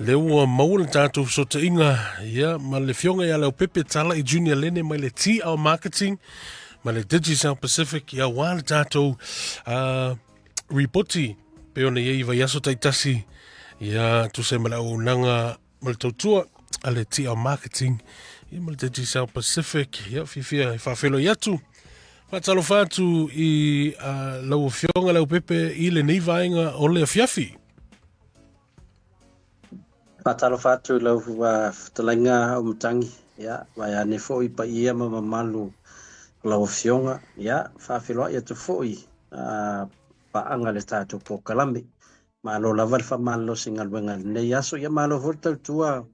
Le ua maula tātou so te inga, ia, ma le fionga ia leo pepe tala I Junior Lene, ma le TR Marketing, ma le Digicel Pacific, ia wale tātou reporti, pe ona ia iwa yaso taitasi, ia tu se mala o nanga ma le tautua, a le TR Marketing, ia ma le Digicel Pacific, ia fifia I whawhelo iatu, whatalo whatu I lau fionga leo pepe I le neivaenga o le fiafi. Patalo fatu lau talainga o mutangi ya vai ane foi pa ia ma malu lau fionga ya fa filo ia tu foi pa anga le tatu po kalambi malo lava fa malo singal wenga ne yaso ya malo volta tua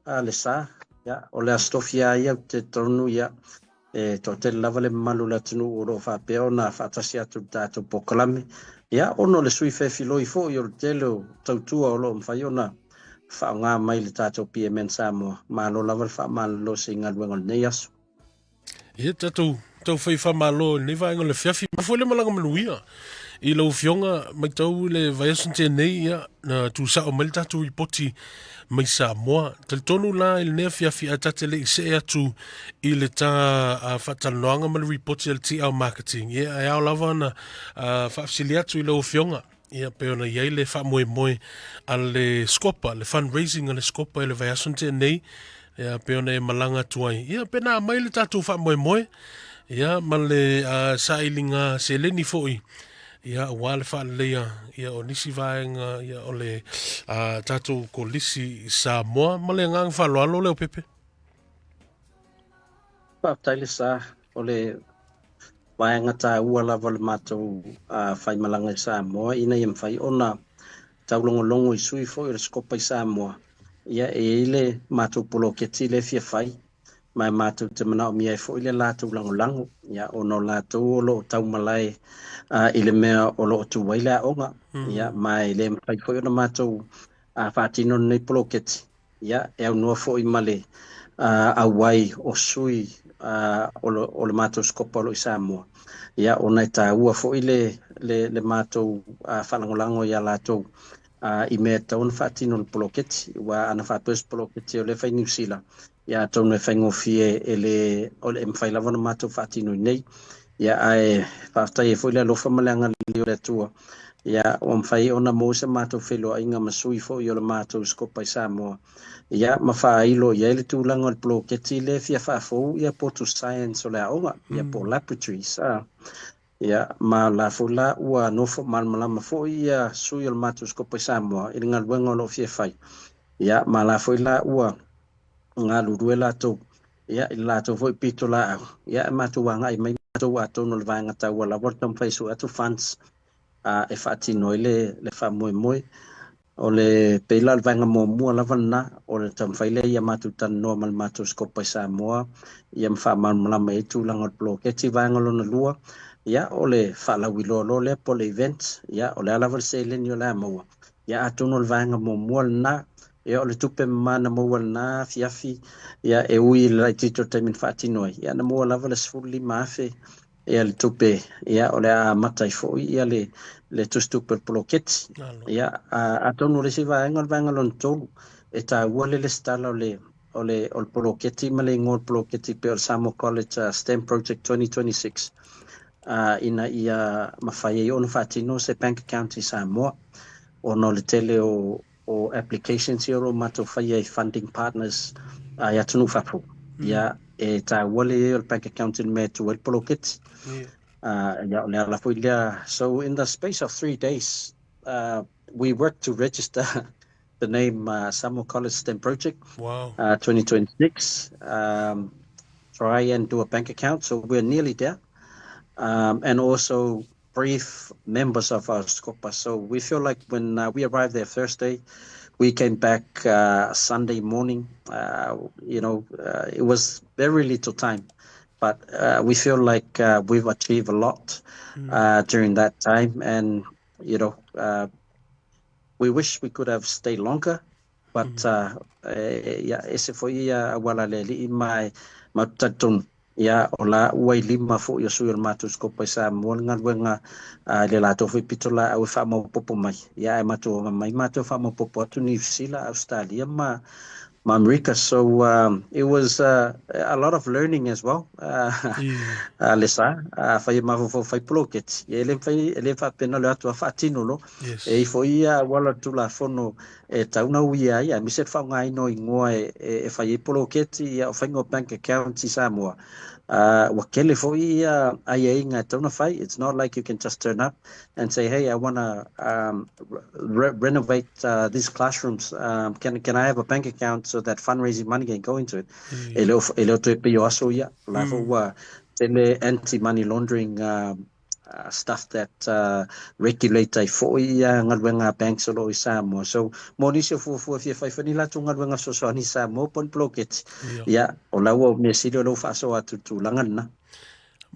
le sa ya o le astofia ia te tonu ya to te lava le malu la tunu o fa peona fa tasia tu tatu po kalambi ya ono le sui fe filo I fo yo telo tautua o lo mfaiona whaonga mai le tātou PMN Samoa. Malo lawal wha malo se inga luenga nei aso. Ia tātou whai whamalo nei vaenga le fiafi. Mawhoi le malanga manuia. I lau fionga mai tau le vaiasun te nei ia na tu sa o mai tātou I poti mai Samoa. Tali tonu la il nea fiafi a tate le ise atu I le tā whatanoanga ma le ripoti al TR Marketing. Ia ai au lava na whaafsili atu I lau fionga. Ia pe ona iai le wha moe moe a le skopa, le fundraising a le skopa I le vaiasun te nei. Ia pe ona malanga tuai. Ia pe na mai le tātou wha moe moe. Ia ma le sailinga se leni foi. Ia wale wha leia. Ia o nisi vaenga. Ia o le tātou ko lisi Samoa. Ma le ngang wha loalo leo pepe. Taile sa o le vaenga tā ua lava le mātou whai malanga I Samoa. Ina ia mwhai ona taulongo longo I sui fo I le skopa I Samoa. Ia le mātou polo ke tile fia whai. Mai mātou te mana o mia I fo I le lātou lango. Ia ono lātou o lo tau malai I le mea o lo tu waila onga. Ia mai le mwhai fo I ona mātou whātino nei polo ke ti. Ia au noa fo I male awai o sui o le mātou skopa lo I Samoa. Ia ona I tā ua fo I le mātou whalangolango ia lātou. I mea tauna whaatino le poloketi, wa ana whaapes poloketi o le whai New Zealand. Ia tauna whai ngofie o le mwhai lavana mātou whaatino nei. Ia ai whaatai e fwile alofa maleanga li o le tua. Ia o mwhai ona mose mātou whelua inga masui fo I o le mātou skopa I Samoa. Ia ma whaailo ia le tūlanga o le poloketi le fia whaafou ia po to science o le aonga. Ia po laboratories. Ia ma la fula ua nofo malmalama fo ia sui o le mātou skopa I Samoa I ngā luenga o lo fie whai. Ia ma la fula ua ngā lurue lātou. Ia I lātou fo I pito la au. Ia mātou wanga I mai mātou atou no le vaenga tau ala wartam whaisu atu funds e whaatino I le wha moe moe. O le peila le vaenga mo mua lavana o le tamwhaile ia mātou tan noa mal mātou skopa I Samoa. Ia mwha malmalama e tūlanga o le bloketi vaenga lona lua. Ia o le whalawilo lo le po le event. Ia o le alavar se leni o le amaua. Ia atono le vaenga mo mua na. Ia o le tupe mana mua na fiafi. Ia e ui le tito taimin whaatinoai. Ia na mua lava le sfuli maafe. Ia le tupe. Ia o le a matai fo. Ia le tustupe poloketi. Ia atono le si vaenga le vaenga lon tolu. E ta ua le stala o le poloketi ma le ngol poloketi pe o Samoa College STEM Project 2026. Ina ia mawhai e ono whaatino se bank account I Samoa. Ono le tele o applications I oro mātou whai e funding partners I atunu whapu. Ia e tā wale o bank account in mea tu el poloketi. Ia o le alafu ilia. So in the space of 3 days, we worked to register the name Samoa College STEM Project 2026. Try and do a bank account. So we're nearly there. And also brief members of our Skopa. So we feel like when we arrived there Thursday, we came back Sunday morning. It was very little time, but we feel like we've achieved a lot during that time. And, we wish we could have stayed longer, but ese foi wala le li mai matatun. ia o la ua i lima foʻi o sui o le matou skopa i Samoa le galuega le latou faipito la au e faamaopopo mai ia e matou mamai matou faamaopopo atu New Zealand Australia ma America. So it was a lot of learning as well. Lesa fai mafo fai ploket ele fa pena le atu fa tino lo e foi wala tu la fono e tauna uia ia mi se fa ngai no ingoa e fai ploket ia fai ngo bank account i Samoa. Wakele foi ai inga tauna fai. It's not like you can just turn up and say, hey, I want to renovate these classrooms. Can I have a bank account so that fundraising money can go into it? Ele to pe yo aso ia la fo tele anti-money laundering stuff that regulate ai fo ia ngaluenga banks lo i Samoa. So monisio fu fia fai fani la tu ngaluenga so ni Samoa pon blocket. Ya o la wo me silio lo fa so atu tu langana.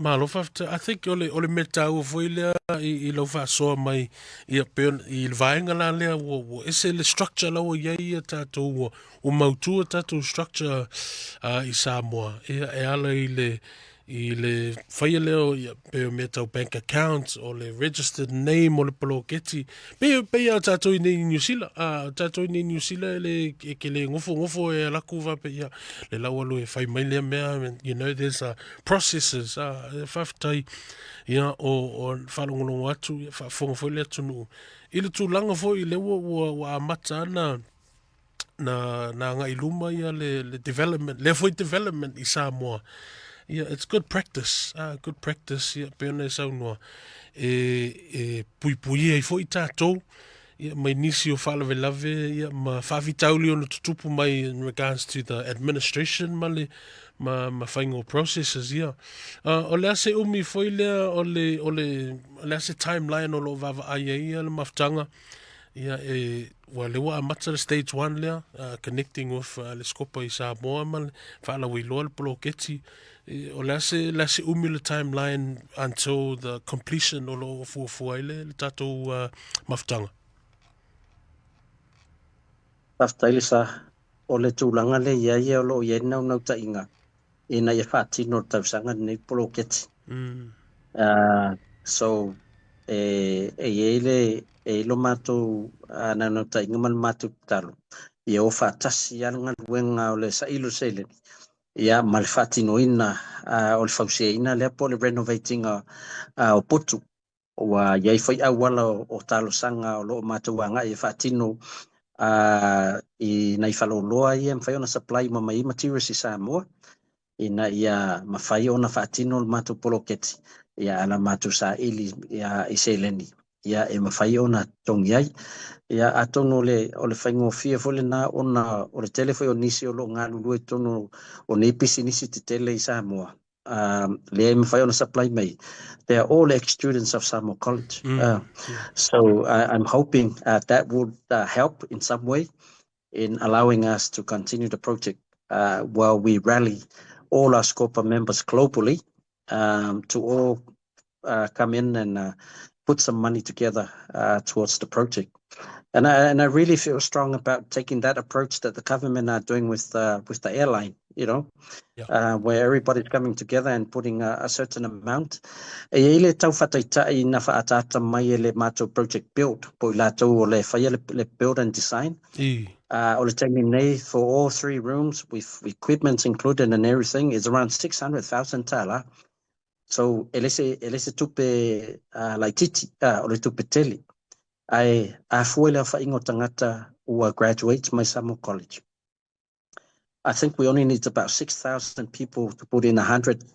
Malofa, I think ole metau foi le I lo fa so mai I pen I vainga la le wo ese le structure la wo ia tatu o mautu tatu structure I Samoa e ala I le fai leo pe metau bank account o le registered name o le poloketi pe ia tatu I New Zealand tatu I New Zealand le ke le ngofo e la kuva pe ia le lawa e fai mai le mea you know there's processes faftai ia o falongolongo atu fa fongo foi le atu no I le tūlanga foi le wa amata na ngai luma ia le development le foi development I Samoa. Yeah, it's good practice. Good practice. Yeah, pena sa no. Pui ai foi tatou. Yeah, mai nisi o fala velave. Yeah, ma fafitauli on tutupu mai in regards to the administration male ma whaingo processes. Yeah. O le ase umi foi lea o le ase timeline o lo vava ai le maftanga. Yeah, wa le wa amata stage 1 lea connecting with le skopa I Samoa male fala wilo le poloketi. O lase umi le timeline until the completion o lo fuafuaile le tatou maftanga. Taftaile sa o le tūlanga le ia o lo ia nau ta inga ina ia whaatino tausanga nei poloketi. So e lo matou nau ta inga man matou talo ia o whaatasi anga luenga o le sa ilo sele ia mal whaatino ina o le fausia ina lea po le renovating o putu wa iai fai awala o talo sanga o lo matou anga ia whaatino I nai whaloloa ia mwhai ona supply mamai materials I Samoa ina ia mawhai ona whaatino matou poloketi ia ala matou sa ili ia I Seleni ia e mawhai ona tongi ai ia atono o le whaingo fia fole na ona o le telefoi o nisi o lo ngā lulu e tono o ne pisi nisi te tele I Samoa le e mawhai ona supply mai. They are all ex-students of Samoa College. So I'm hoping that would help in some way in allowing us to continue the project while we rally all our Scopa members globally to all come in and put some money together towards the project. And I really feel strong about taking that approach that the government are doing with the airline, you know, where everybody's coming together and putting a certain amount. E ile tau whataitai na whaatata mai le matou project build, po I lātou o le whaia le build and design. O le taimi nei for all 3 rooms with equipment included and everything is around 600,000 tala. So elese tupe like titi o le tupe tele. Ai a fuela whaingo tangata ua graduate my Samoa College. I think we only need about 6,000 people to put in 100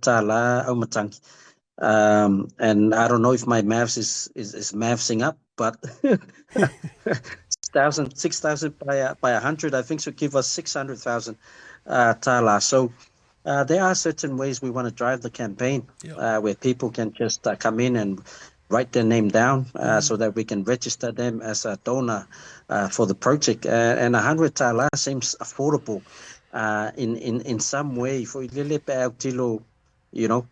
tala au matangi. And I don't know if my maths is mathsing up, but 6,000 by 100, I think should give us 600,000 tala. So there are certain ways we want to drive the campaign where people can just come in and write their name down so that we can register them as a donor for the project. And 100 tala seems affordable in some way for you know,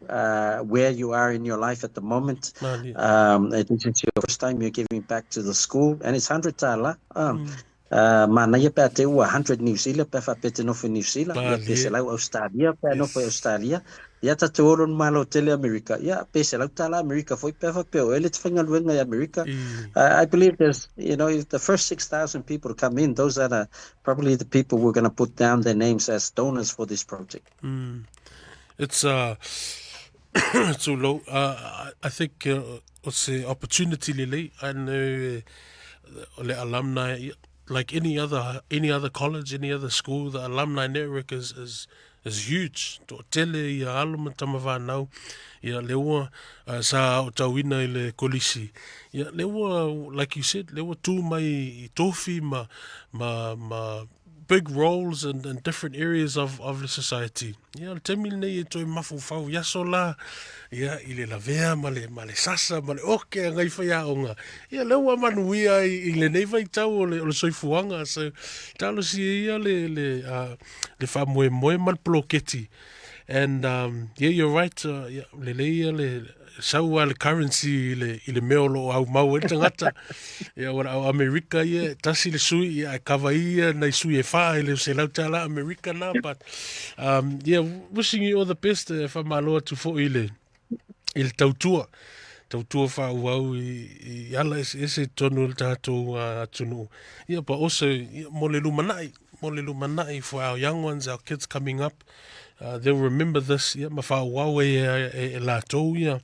where you are in your life at the moment. This is your first time you're giving back to the school, and it's 100 tala. mana ia pe te ua 100 New Zealand pe fa pete no New Zealand ia pe se lau Australia pe no foi Australia ia ta toro malo tele America ia pe se lau tala America foi pe fa pe o ele tfinga luenga America. I believe there's if the first 6,000 people come in, those are probably the people we're going to put down their names as donors for this project. It's it's so low. I think it's an opportunity lily and the alumni, like any other college, any other school, the alumni network is huge. To tele ia aluma tamava now, ia lewa sa tawina ile kolisi. Ia lewa, like you said, lewa tu mai tofi ma big roles in different areas of the society. Yeah, temil nei toi mafu fau ya sola, ya ile la vea male sasa male oke ngai faya onga. Ya lewa manuia ile nei vai tau le soifuanga so talo si ia le fa moe mal ploketi. And yeah, you're right. Le sau al currency ile meolo au mau ngata ya ora America ye tasi le sui ya kavai na sui e fa ile se lau tala America na, but yeah, wishing you all the best for malo to for ile tautua fa wau I ala ese tonu tato tunu yeah, but also mole lumanai for our young ones, our kids coming up. They'll remember this. Yeah, mafa wawe la to ya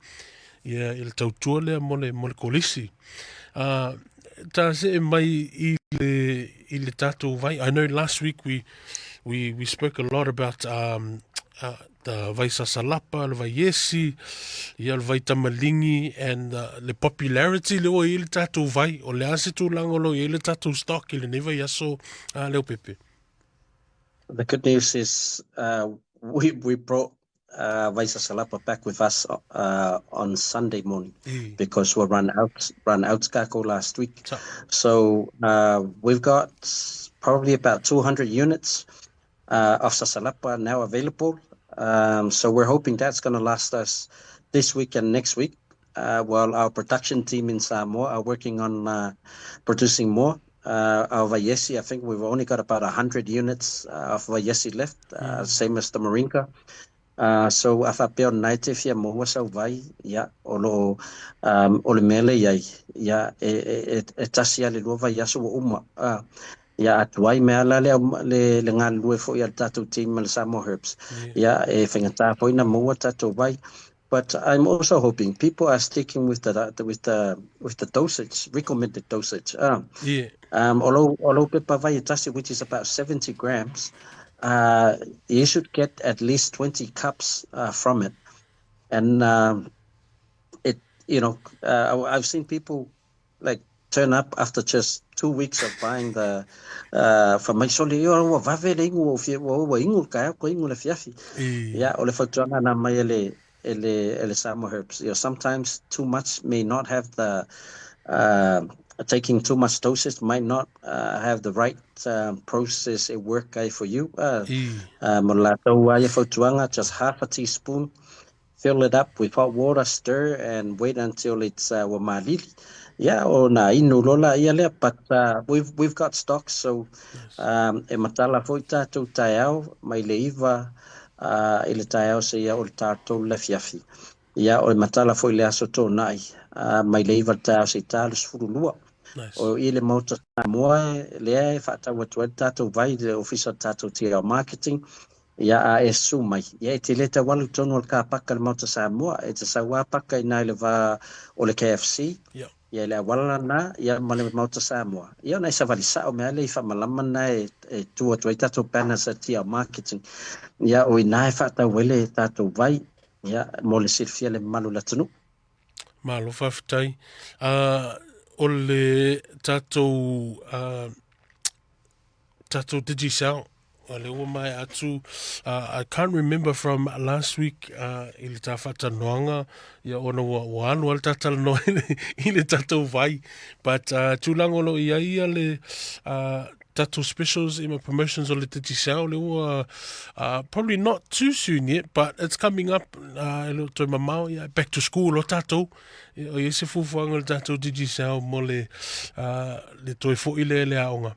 il tautua le mole kolisi. Ta se mai ile tato vai. I know last week we spoke a lot about the vai sasalapa, le vai yesi, ia le vai tamalingi, and the popularity le o ile tato vai o le ase tu langolo ile tato stock ile neva yaso leo pepe. The good news is we brought Vaisa Salapa back with us on Sunday morning because we run out Skako last week. So we've got probably about 200 units of Sasalapa now available. So we're hoping that's going to last us this week and next week while our production team in Samoa are working on producing more. Our Vayesi, I think we've only got about 100 units of Vayesi left, same as the Marinka. So afapeo naite fia mohua sau vai ya olo ole mele ya tasi ale lua vai yaso uma ya atuai me ala le ngal lue fo ya tatu team le Samoa Herbs ya fengata po ina mohua tatu vai. But I'm also hoping people are sticking with the dosage, recommended dosage. Although pepa vai tasi, which is about 70 grams, you should get at least 20 cups from it. And I've seen people like turn up after just 2 weeks of buying the from my soli yo va vele ingu ka ko ingu le fiafi ya ole fatuanga na mai ele Samoa Herbs. Sometimes too much may not have the taking too much doses might not have the right process work for you. Just half a teaspoon, fill it up with hot water, stir, and wait until it's wamalili. Yeah, or na inulola iale, but we've got stock, so e matala foita tu taiao mai leiva ile taiao se ia o tato le fiafi. Ia o matala foi le aso to nai mai leiva taiao se talo sfurulua. O ile mauta moa le e fata watu tato vai le official tato tia marketing. Ia a e sumai. Ia e te leta walu tonu al ka paka le mauta Samoa. E te sawa paka ina ile va o le KFC. Ia le wala na ia male mauta Samoa. Ia na isa vali sao mea le ifa malama na e tua tato pana sa tia marketing. Ia o ina e fata wele tato vai. Ia mo le silfia le malu la tunu. Malo fafitai. O le tato digicel. I can't remember from last week ile tafata noanga ya ona wan wal tatal no ile tato vai, but tulangolo ia le tato specials in my promotions on the digicel le probably not too soon yet, but it's coming up to my back to school o tato o yese fufuanga le tato digicel mo le toi fo ile le aonga.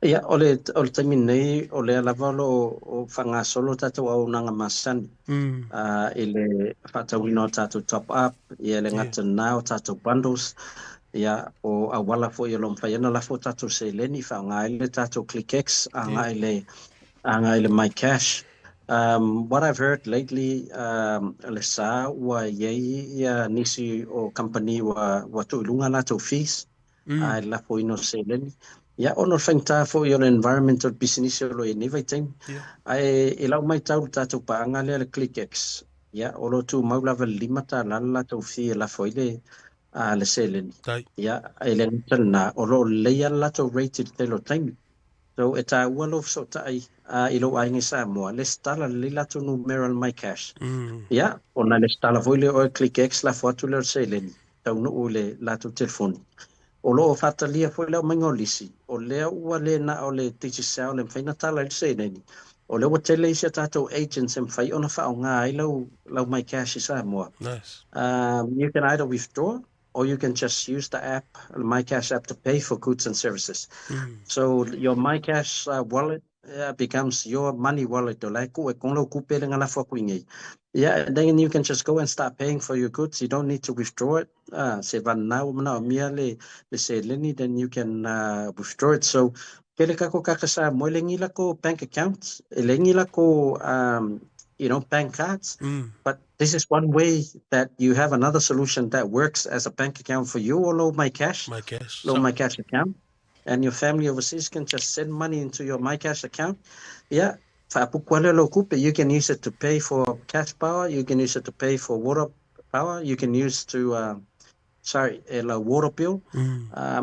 Ia, o le taimi nei, o le alava o whangasolo tātou au nanga masani. I le whatauina o tātou top up, i le Yeah. ngata nā o tātou bundles, ia o awala fo i lo mwhaiana la fo tātou se leni, wha le tātou ClickX, Yeah. anga le My Cash. What I've heard lately, le sa wa yei ia nisi o company wa tuilunga la tau fees, la fo ino se leni. Ia ono whaingta fo i o le environmental business o lo e nevai taimi. Yeah. Ai e lau mai tau tātou paanga le ClickX. Ia o lo tu maulawa lima tā lala tau fee la fo i le se leni. Tai. Ia e le ngata na o lo leia la tau rated te lo taimi. So e tā ua lo so tai i lo aingi sa moa. Le stala le lato numero My Cash. Ia, ona le stala voile o ClickX la foatu le o se leni. Tau no o le lato telefoni. O lo o fatalia foi leo mangolisi. O leo ua le na o le titisao le mwhaina tala le se leni. O leo wa tele isi a tātou agents e mwhai ona wha o ngā ai lau My Cash i sa moa. Nice. You can either withdraw or you can just use the app, the My Cash app, to pay for goods and services. So your My Cash wallet becomes your money wallet. Yeah, then you can just go and start paying for your goods. You don't need to withdraw it. Then you can withdraw it. So kele kako kakasa mo lengila ko bank accounts, lengila ko bank cards. But this is one way that you have another solution that works as a bank account for you or low My Cash account. And your family overseas can just send money into your My Cash account. Yeah. You can use it to pay for cash power. You can use it to pay for water power. You can use to, a water bill. Na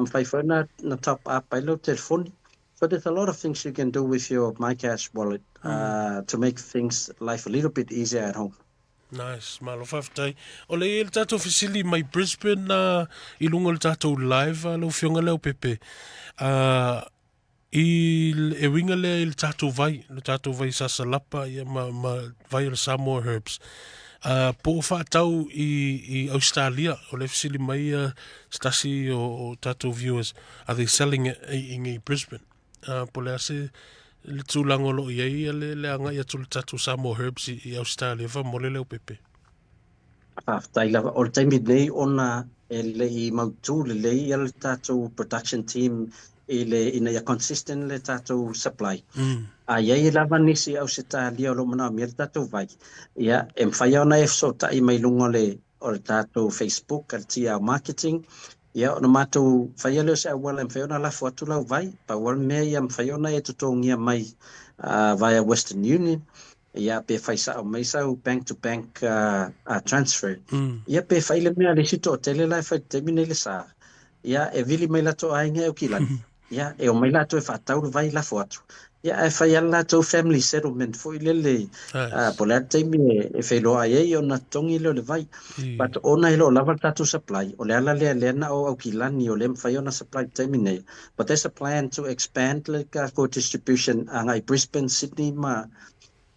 top up by telephone. So there's a lot of things you can do with your My Cash wallet to make things life a little bit easier at home. Nice, malo whawhatai. O le e le tātou fisili mai Brisbane na i lunga le tātou live lo fionga leo pepe. E winga le le tātou vai sasalapa ia ma vai le Samoa Herbs. Po whaatau i Australia o le fisili mai stasi o tātou viewers. Are they selling it in Brisbane? Po le ase le tūlango lo iei le anga ia tūle tātou Samoa Herbs i Australia. Wha mole leo pepe. Taila o le taimi nei ona le i mautu le lei ia le tātou production team ina ia consistent le tātou supply. Iai lava nisi au se tālia o lo mana mea le tātou vai. Ia, e mwhai ona e so tai mai lungo o le tātou Facebook, al tia marketing. Ia, ona mātou whai leo se awala e mwhai ona lafu atu lau vai. Pa wal mea ia mwhai ona e tutongia mai via Western Union. Ia pe fai sa o mai sau bank to bank transfer. Ia pe fai le mea le sito o tele lai fai te mine le sa. Ia e vili mai lato ainga o kilani. Ia e o mai lato e whatauru vai la atu. Ia e whai ala lato family settlement fo i lele. Po lea teimi e whailoa e o na tongi leo le vai. But ona ilo lava tato supply. O le ala lea na o au kilani o le mwhai ona supply teimi nei. But there's a plan to expand le kako distribution ngai Brisbane, Sydney ma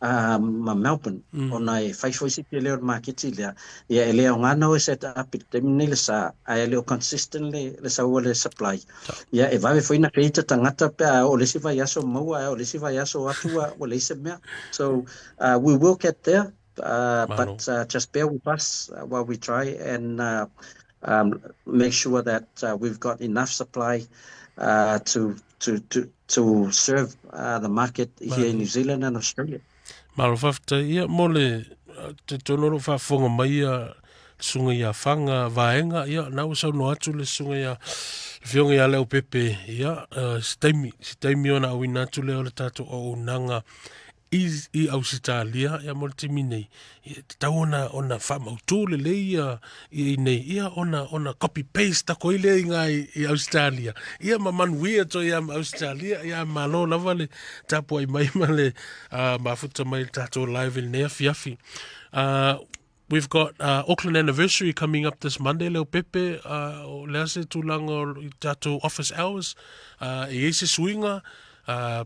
Melbourne ona e faifoi siti leo marketi lea ia e leo ngana o set up te mine le sa ai leo consistently le sa o le supply ia e vai foi na feita tangata pe o le si vai aso mau o le si vai aso atua o le se mea so we will get there but just bear with us while we try and make sure that we've got enough supply to serve the market here in New Zealand and Australia. Malo whafta ia mole te tonoro whafonga mai sunga ia whanga vaenga ia nau sau no atu le sunga ia whionga ia leo pepe ia sitaimi ona au inatu leo le tato o unanga i au sitalia ia mole te minei tau ona whamautu le leia i nei ia ona copy paste tako i le ngai i Australia ia manuia to ia Australia ia malo lava le tapu ai mai male mafuta mai tato live in nea fiafi we've got Auckland anniversary coming up this Monday leo pepe o lea se tulango i tato office hours e se swinga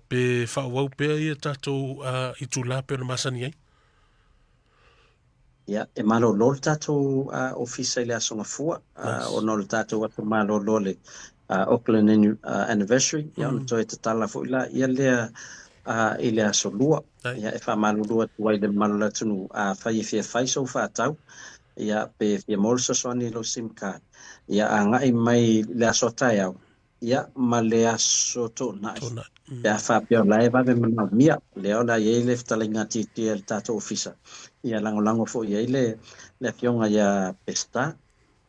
pe whawau pea ia tātou i tūlā pea na masani ai. Ia, e malo lol tātou ofisa i le asonga fua, o nol tātou atu malo lole. Auckland anniversary ia ona toe tatala foʻi la ia lea i le asolua ia e faamalulua atu ai le malo atunu fai e fiafai sou faatau ia pe fia mo le soasoani lo sim card ia agaʻi mai le aso ataeao ia ma le aso toʻanaʻi pe a faapea o lae vave manaumia lea o la iai le fetalaiga titia le tatou ofisa ia lagolago foʻi ai le afioga ia pesta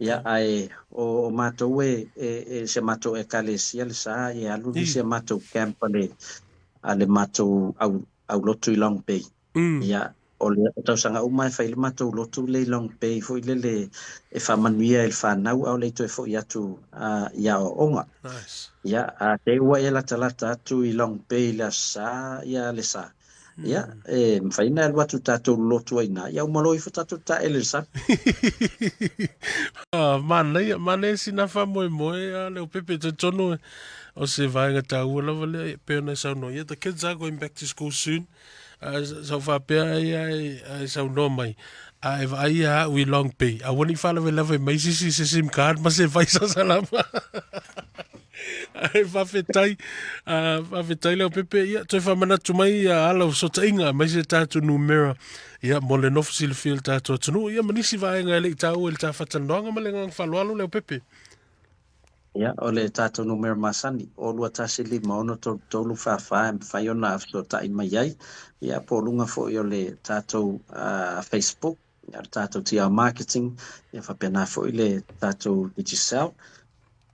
ia ai o matou e se matou e kalesia le sa e alu le se matou camp le matou au lotu i Long Bay ia o le tausaga uma e fai le matou lotu le Long Bay foʻi le e faamanuia i le fanau au le toe foʻi atu ia ooga ia te ua ia latalata atu i Long Bay le asa ia le sa ia e mawhaina alua tu tātou lotu aina ia umaloi fo tātou ta ele sa Mana sina fa moe le pepe te tono o se vaenga ta ua lava le peona sau no ia the kids are going back to school soon so fa pea ia sau no mai ai vai a we Long Bay a woni fa lava mai si sim card ma se vai sa salama ai fa fetai le pepe ia toi fa mana tu mai ala so tainga mai se tatu numero ia mo le no fsil fil tatu tunu ia manisi vaenga le tau el ta fatanonga ma le ngang falualu le pepe ia o le tātou numero masani o lua tasi lima ono tolu whawha e mwhai o nā afto tai mai ai ia po lunga fo i o le tātou Facebook ia le tātou TR Marketing ia whapena fo i le tātou Digicel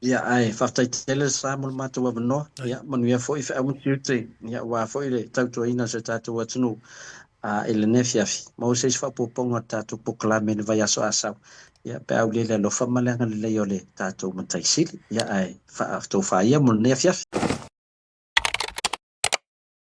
ia ai whaftai tele sa mo le mātou wabanoa ia manuia fo i wha tiute ia wā fo i le tautua ina se tātou atunu e le nefiafi mau se is whapoponga tātou poklame le vai aso asau ia pe au le alofa maleanga le lei o le tātou mataisili ia ai whaaftou whaia mo le nefiafi